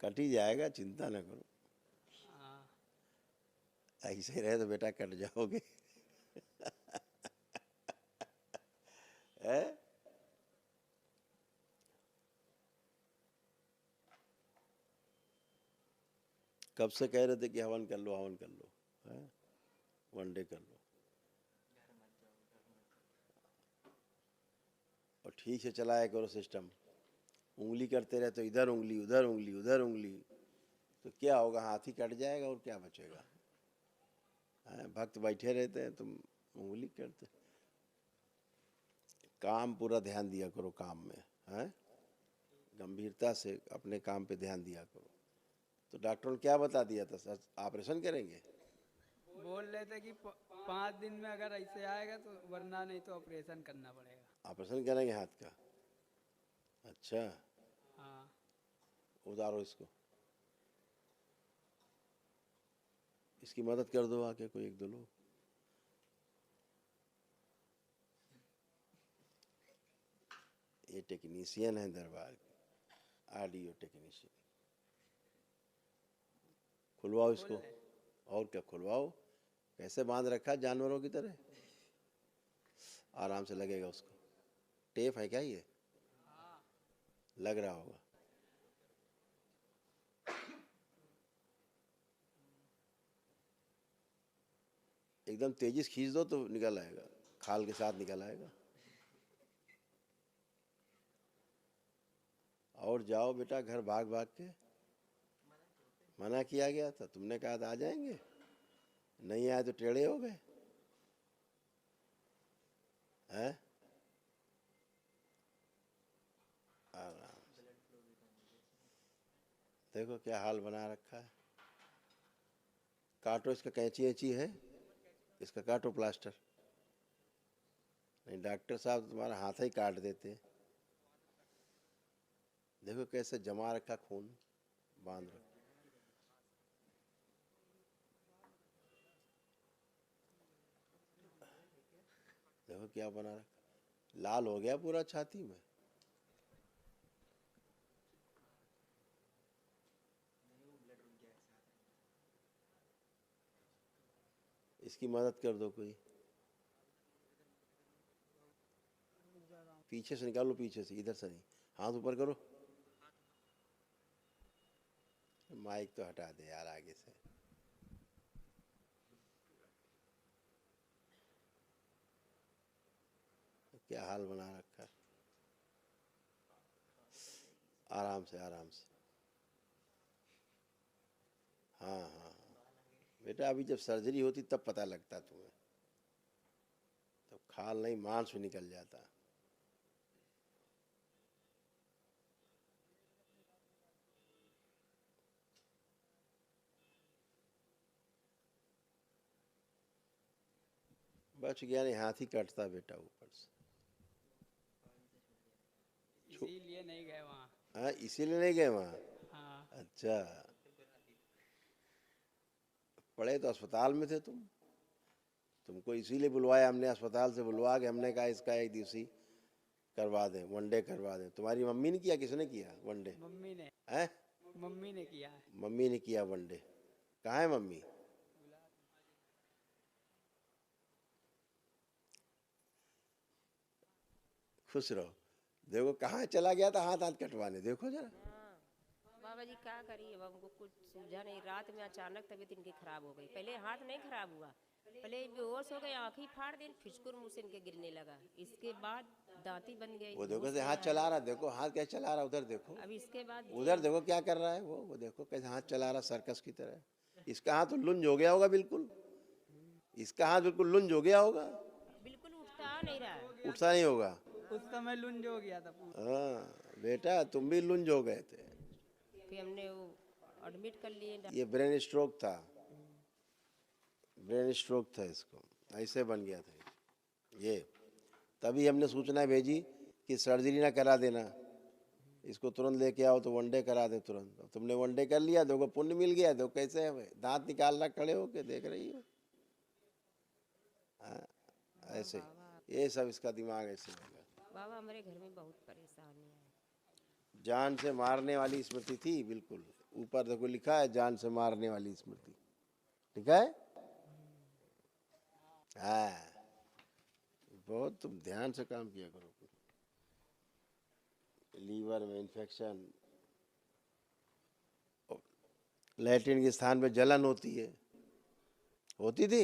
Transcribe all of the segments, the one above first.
Cut ही जाएगा, चिंता न करो। हाँ। ऐसे ही रहे तो बेटा कट जाओगे। है? कब से कह रहे थे कि हवन कर लो, हवन कर लो, है? वनडे कर लो और ठीक से चलाया करो सिस्टम। उंगली करते रहे तो इधर उंगली, उधर उंगली, उधर उंगली, तो क्या होगा? हाथ ही कट जाएगा और क्या बचेगा? भक्त बैठे रहते हैं, तुम उंगली करते। काम पूरा ध्यान दिया करो काम में, है? गंभीरता से अपने काम पे ध्यान दिया करो। तो डॉक्टर ने क्या बता दिया था? सर ऑपरेशन करेंगे? बोल रहे थे कि 5 दिन में अगर ऐसे आएगा तो, वरना नहीं तो ऑपरेशन करना पड़ेगा। ऑपरेशन करेंगे हाथ का? अच्छा, हाँ। उतारो इसको, इसकी मदद कर दो आके कोई एक दो लोग। ये टेक्नीशियन है दरबार के, ऑडियो टेक्नीशियन। खुलवाओ इसको। और क्या खुलवाओ? कैसे बांध रखा जानवरों की तरह? आराम से लगेगा उसको। टेप है क्या ये? लग रहा होगा। एकदम तेजी से खींच दो तो निकल आएगा, खाल के साथ निकल आएगा। और जाओ बेटा घर भाग भाग के। मना किया गया था, तुमने कहा था आ जाएंगे, नहीं आए तो टेढ़े हो गए, हैं? आराम से देखो क्या हाल बना रखा है। काटो इसका, कैंची ऐची है इसका, काटो प्लास्टर। नहीं डॉक्टर साहब तो तुम्हारा हाथ ही काट देते। देखो कैसे जमा रखा खून, बांध रखा। देखो क्या बना रखा, लाल हो गया पूरा छाती में। इसकी मदद कर दो कोई। पीछे से निकालो, पीछे से, इधर से नहीं। हाथ ऊपर करो। माइक तो हटा दे यार आगे से। क्या हाल बना रखा है। आराम से, आराम से। हाँ हाँ हाँ बेटा, अभी जब सर्जरी होती तब पता लगता तुम्हें, तब खाल नहीं मांस भी निकल जाता। बच गया नहीं, हाथ ही कटता बेटा ऊपर से। इसीलिए नहीं गए वहाँ। हाँ इसीलिए नहीं गए वहाँ? हाँ। अच्छा, पड़े तो अस्पताल में थे तुम, तुमको इसीलिए बुलवाया हमने, अस्पताल से बुलवा के हमने कहा इसका एक दिवसीय करवा दें, वनडे करवा दें। तुम्हारी मम्मी ने किया, किसने किया वनडे? मम्मी ने। हैं? मम्मी ने किया है। मम्मी ने किया वनडे। कहाँ है मम्मी? खुश रहो। देखो कहाँ चला गया था हाथ हाथ कटवाने, देखो जरा। बाबा जी क्या करिए, अब हमको कुछ सूझा नहीं। रात में अचानक तबीयत इनकी खराब हो गई। पहले हाथ नहीं खराब हुआ, पहले बेहोश हो गए, आँखें फाड़ दी, फिचकुर मुँह से इनके गिरने लगा। इसके बाद दांती बन गई, वो देखो होश कैसे नहीं हाथ आया। चला रहा, देखो हाथ कैसे चला रहा, उधर देखो, अब इसके बाद उधर देखो क्या कर रहा है वो देखो कैसे हाथ चला रहा सर्कस की तरह। इसका हाथ तो लुंज हो गया होगा बिल्कुल, इसका हाथ बिल्कुल लुंज हो गया होगा, बिल्कुल उठता नहीं रहा है। उठता नहीं होगा। उस समय लुंज हो गया था पूरा। हाँ बेटा तुम भी लुंज हो गए थे। फिर हमने वो एडमिट कर लिए। ये ब्रेन स्ट्रोक था, ब्रेन स्ट्रोक था इसको, ऐसे बन गया था ये। तभी हमने सूचना भेजी कि सर्जरी ना करा देना, इसको तुरंत लेके आओ तो वनडे करा दे तुरंत। अब तुमने वनडे कर लिया, देखो पुण्य मिल गया। देखो कैसे है भाई, दांत निकाल रहा खड़े होके, देख रही हो। हाँ, ऐसे ये सब इसका दिमाग ऐसे लगा। बाबा हमारे घर में बहुत परेशानी है। जान से मारने वाली स्मृति थी बिल्कुल, ऊपर देखो लिखा है जान से मारने वाली स्मृति, लिखा है। हाँ, बहुत तुम ध्यान से काम किया करो। लीवर में इन्फेक्शन, लैट्रिन के स्थान पे जलन होती है, होती थी,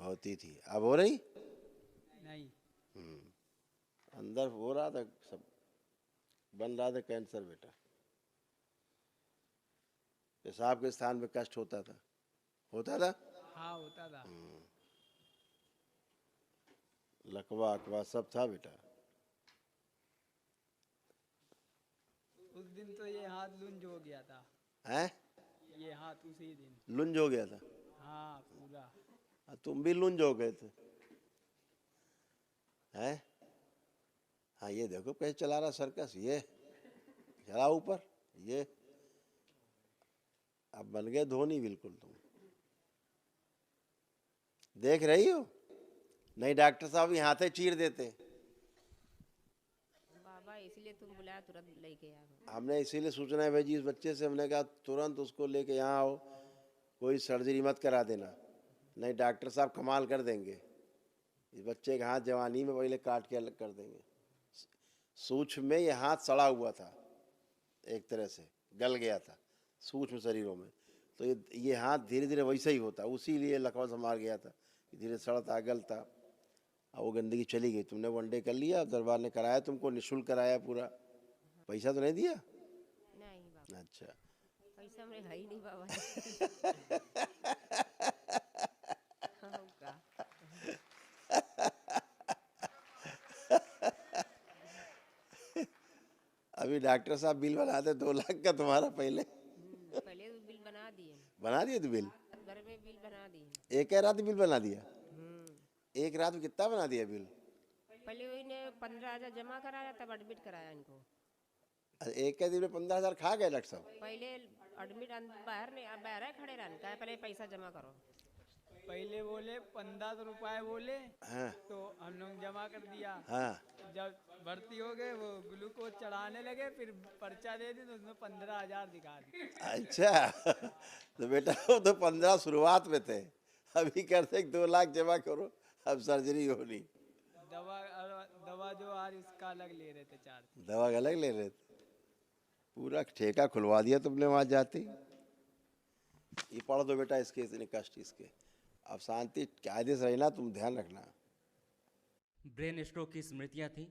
होती थी, अब हो रही नहीं। अंदर हो रहा था, सब बन रहा था कैंसर बेटा। पेशाब के स्थान पे कष्ट होता था, होता था। हाँ होता था। लकवा अकवा सब था बेटा। उस दिन तो ये हाथ लुंज हो गया था। हैं? ये हाथ उसी दिन। लुंज हो गया था। हाँ पूरा। तुम भी लुंज हो गए थे, हैं? हाँ, ये देखो कैसे चला रहा सर्कस, ये चला ऊपर, ये अब बन गए धोनी बिल्कुल। तुम देख रही हो, नहीं डॉक्टर साहब यहाँ हाथे चीर देते। बाबा इसलिए तुम बुलाया, तुरंत लेके आ गए। हमने इसीलिए सूचना भेजी इस बच्चे से, हमने कहा तुरंत उसको लेके यहाँ आओ, कोई सर्जरी मत करा देना, नहीं डॉक्टर साहब कमाल कर देंगे। इस बच्चे का हाथ जवानी में पहले काट के अलग कर देंगे। सूक्ष्म में ये हाथ सड़ा हुआ था, एक तरह से गल गया था सूक्ष्म शरीरों में, तो ये हाथ धीरे धीरे वैसे ही होता, उसी लिए लकवा से मार गया था, धीरे सड़ता गलता, और वो गंदगी चली गई। तुमने वनडे कर लिया, दरबार ने कराया तुमको, निःशुल्क कराया पूरा, पैसा तो नहीं दिया? नहीं बाबा, अच्छा, पैसा मेरे है ही नहीं बाबा। हाँ, का। अभी डॉक्टर साहब बिल बनाते 2 लाख का तुम्हारा पहले। पहले तो बिल बना दिए, बना दिए तो बिल, घर में बिल बना दिए। एक रात में बिल बना दिया? एक रात में कितना बना दिया बिल? पहले इन्हें 15,000 जमा कराया, तब एडमिट कराया इनको। एक के दिन में 15,000 खा गए डॉक्टर साहब? पहले एडमिट बाहर नहीं, अब बाहर खड़े रहने का, पहले पैसा जमा करो। पहले बोले 1500 रुपए बोले। हाँ तो हम लोग जमा कर दिया। हाँ, जब भर्ती हो गए वो ग्लूकोज चढ़ाने लगे, फिर पर्चा दे दी तो उसमें 15,000 दिखा दी। अच्छा तो बेटा वो तो 15 शुरुआत में थे, अभी करते 2 लाख जमा करो, अब सर्जरी होनी। दवा दवा जो आ रही उसका अलग ले रहे थे चार्ज। दवा अलग ले रहे थे, पूरा ठेका खुलवा दिया तुमने वहां जाते ही। ये पढ़ दो बेटा, इसके इतने कष्ट इसके, अब शांति कायदे से रहना, तुम ध्यान रखना। ब्रेन स्ट्रोक की स्मृतियाँ थी,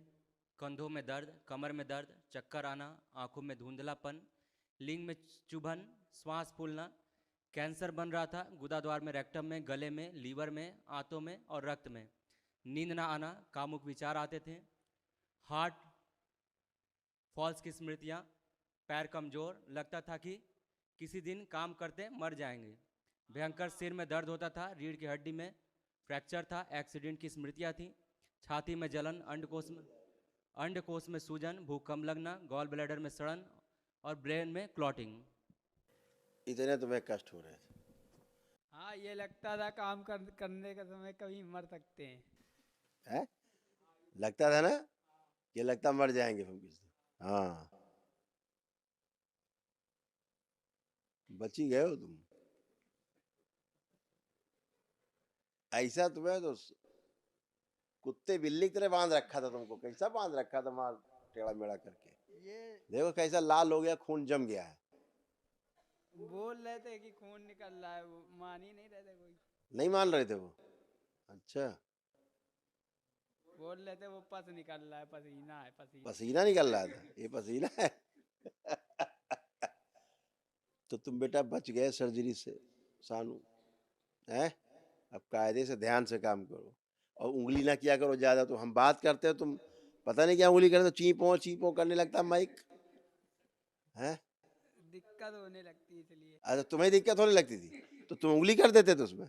कंधों में दर्द, कमर में दर्द, चक्कर आना, आंखों में धुंधलापन, लिंग में चुभन, श्वास फूलना, कैंसर बन रहा था गुदाद्वार में, रेक्टम में, गले में, लीवर में, आंतों में और रक्त में, नींद ना आना, कामुक विचार आते थे, हार्ट फॉल्स की स्मृतियाँ, पैर कमजोर, लगता था कि किसी दिन काम करते मर जाएंगे, भयंकर सिर में दर्द होता था, रीढ़ की हड्डी में फ्रैक्चर था, एक्सीडेंट की स्मृतियाँ थी, छाती में जलन, अंडकोश में सूजन, भूकंप लगना, गॉल ब्लैडर में सड़न और ब्रेन में क्लॉटिंग। इतने तुम्हें कष्ट हो रहे थे? हाँ, ये लगता था काम करने के समय कभी मर सकते हैं? लगता था ना, ये लगता मर जाएंगे हम किसी दिन। हाँ, बची गए हो तुम। ऐसा तुम्हें तो कुत्ते बिल्ली की तरह बांध रखा था तुमको, कैसा बांध रखा था मार टेढ़ा मेढ़ा करके। ये देखो कैसा लाल हो गया, खून जम गया है। बोल रहे थे कि खून निकल रहा है, वो मान ही नहीं रहे थे कोई। नहीं मान रहे थे वो? अच्छा, बोल रहे थे वो पस निकल रहा है, पसीना है, पसीना। पसीना निकल रहा था, ये पसीना है। तो तुम बेटा बच गए सर्जरी से सानू, हैं? अब कायदे से ध्यान से काम करो, और उंगली ना किया करो ज्यादा। तो हम बात करते हो, तुम पता नहीं क्या उंगली करते, तो चीपो करने लगता माइक, हैं? दिक्कत होने लगती इसलिए। अच्छा, तुम्हें दिक्कत होने लगती थी तो तुम उंगली कर देते थे उसमें?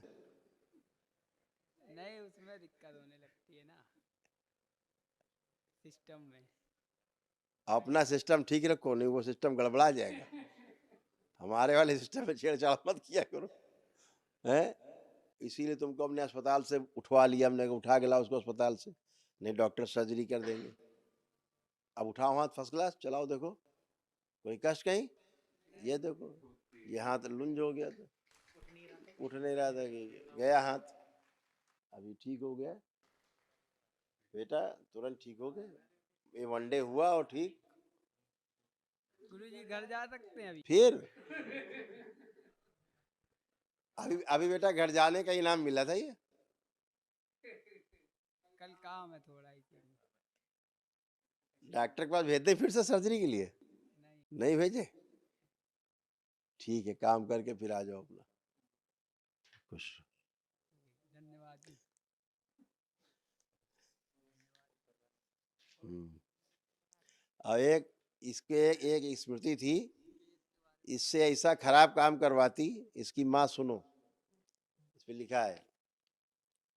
नहीं, उसमें दिक्कत होने लगती है ना, सिस्टम में। अपना सिस्टम ठीक रखो, नहीं वो सिस्टम गड़बड़ा जाएगा। हमारे वाले सिस्टम में छेड़छाड़ मत किया करो, हैं? इसीलिए तुमको अपने अस्पताल से उठवा लिया हमने, उठा के लाओ उसको अस्पताल से, नहीं डॉक्टर सर्जरी कर देंगे। अब उठाओ हाथ, फर्स्ट क्लास चलाओ, देखो कोई कष्ट कहीं? ये देखो, ये हाथ लुंज हो गया था, उठ नहीं रहा था कि गया हाथ, अभी ठीक हो गया बेटा, तुरंत ठीक हो गए। ये वनडे हुआ और ठीक। गुरुजी घर जा सकते हैं अभी? फिर अभी अभी बेटा घर जाने का इनाम मिला था ये। कल काम है थोड़ा इसीलिए। डॉक्टर के पास भेज दे फिर से सर्जरी के लिए? नहीं, नहीं भेजे? ठीक है, काम करके फिर आ जाओ अपना। खुश रहो। धन्यवाद जी। और एक इसके एक स्मृति थी, इससे ऐसा खराब काम करवाती इसकी माँ, सुनो इस पे लिखा है,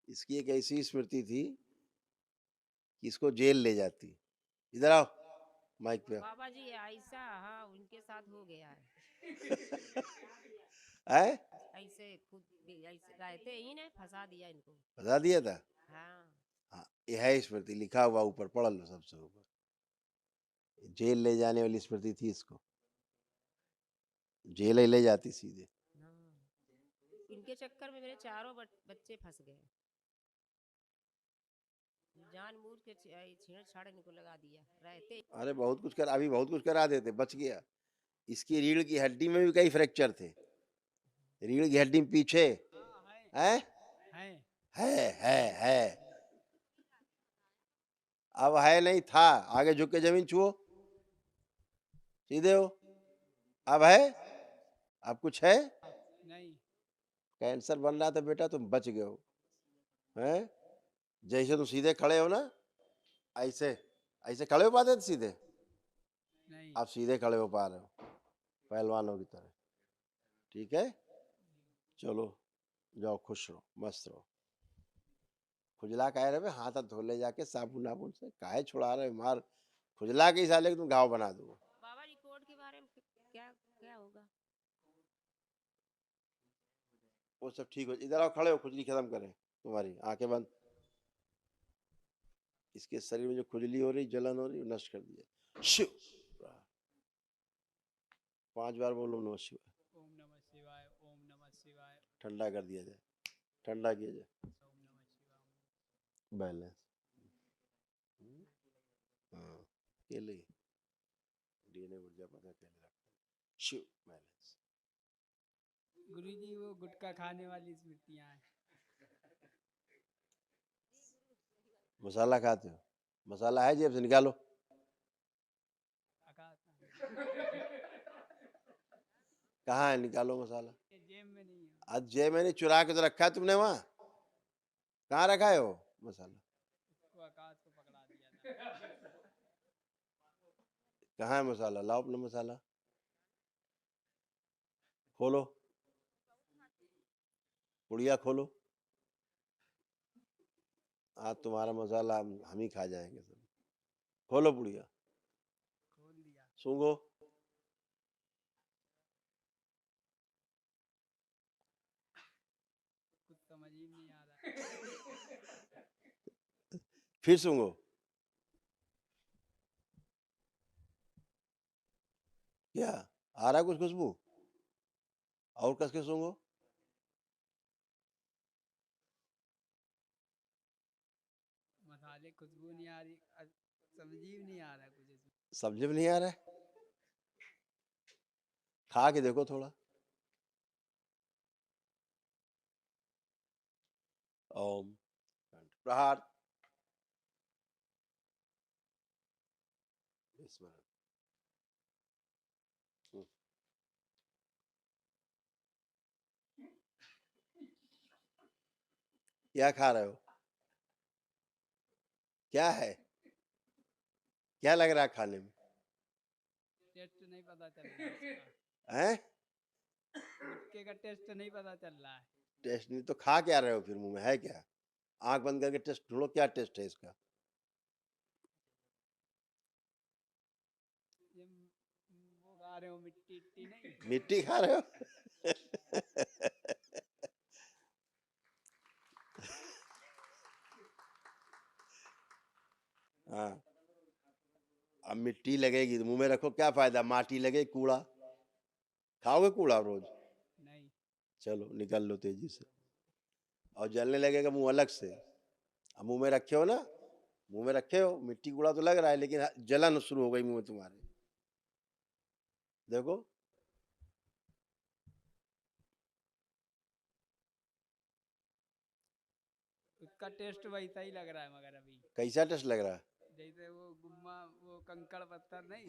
इसकी एक ऐसी स्मृति थी कि इसको जेल ले जाती। इधर आओ माइक पे। बाबा जी ऐसा, हाँ उनके साथ हो गया है। है ऐसे खुद भी ऐसे रहते ही ने फंसा दिया इनको। बता दिया था। हाँ हाँ, ये है स्मृति, लिखा हुआ ऊपर, पढ़ लो सबसे ऊपर। जेल ले जाने वाली स्मृति थी इसको, जेल ही ले जाती सीधे। हाँ। इनके चक्कर में मेरे चारों बच्चे फंस गए। जानबूझ के छेड़छाड़ इनको लगा दिया रहते। अरे बहुत कुछ कर, अभी बहुत कुछ करा देते, बच गया। इसकी रीढ़ की हड्डी में भी कई फ्रैक्चर थे, रीढ़ की हड्डी में पीछे हाँ, है है। अब है नहीं, था, आगे झुक के जमीन छुओ, सीधे हो। अब है, अब कुछ है? नहीं। कैंसर बन रहा था बेटा, तुम बच गए हो। हैं, जैसे तुम सीधे खड़े हो ना, ऐसे ऐसे खड़े हो पाते थे सीधे? नहीं। आप सीधे खड़े हो पा रहे हो पहलवानों की तरह। ठीक है, चलो जाओ, खुश रहो, मस्त रहो। खुजला कह रहे, हाथ हाथ धो ले जाके साबुन वाबुन से, काहे छुड़ा रहे, मार खुजला के साले तुम घाव बना दो। बाबा रिकॉर्ड के बारे में क्या क्या होगा? वो सब ठीक हो, इधर आओ, खड़े हो, खुजली खत्म करें तुम्हारी, आंखें बंद। इसके शरीर में जो खुजली हो रही, जलन हो रही, नष्ट कर दिया। शिव 5 बार बोलो नमः शिवाय। ओम नमः शिवाय, ओम नमः शिवाय, ठंडा कर दिया जाए, ठंडा किया जाए, ओम नमः शिवाय। बैलेंस। हाँ, केले डीएनए ऊर्जा पता केले रखते हैं। शिव बैलेंस। गुरुजी वो गुटखा खाने वाली स्मृतियाँ हैं। मसाला खाते हो? मसाला है जेब से निकालो। कहाँ है, निकालो मसाला। ये जेब में नहीं है। आज जेब में नहीं, चुरा के तो रखा है तुमने वहाँ। कहाँ रखा है वो मसाला? उसको आकाश को पकड़ा दिया था। कहाँ है मसाला? लाओ अपना मसाला, खोलो, पुड़िया खोलो। आज तुम्हारा मसाला हम ही खा जाएंगे सब। खोलो पुड़िया, खोल दिया। सूंघो। कुछ समझ ही नहीं आ रहा। फिर सूंघो। क्या आ रहा है कुछ खुशबू? और कस के सूंघो। मसाले खुशबू नहीं आ रही, समझ ही नहीं आ रहा कुछ इसमें। समझ में नहीं आ रहा है? खा के देखो थोड़ा। ओम प्रहार स्मरण। क्या खा रहे हो? क्या है, क्या लग रहा है खाने में? टेस्ट नहीं पता चल रहा इसका। हैं? गुटखे का टेस्ट नहीं पता चल रहा है। टेस्ट नहीं तो खा क्या रहे हो फिर? मुंह में है क्या? आंख बंद करके टेस्ट ढूंढो, क्या टेस्ट है इसका? ये वो खा रहे हो, मिट्टी इट्टी नहीं। मिट्टी खा रहे हो? हाँ, अब मिट्टी लगेगी तो मुंह में रखो, क्या फायदा, माटी लगे कूड़ा। खाओगे कूड़ा रोज? नहीं। चलो निकाल लो तेजी से। और जलने लगेगा मुंह अलग से। अब मुंह में रखे हो ना, मुंह में रखे हो, मिट्टी कूड़ा तो लग रहा है लेकिन जलन शुरू हो गई मुंह में तुम्हारे। देखो उसका टेस्ट वैसा ही लग रहा है मगर अभी कैसा टेस्ट लग रहा है? जैसे वो गुम्मा वो कंकड़ पत्थर नहीं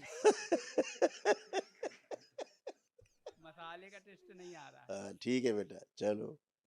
मसाले का टेस्ट नहीं आ रहा। हाँ, ठीक है बेटा, चलो।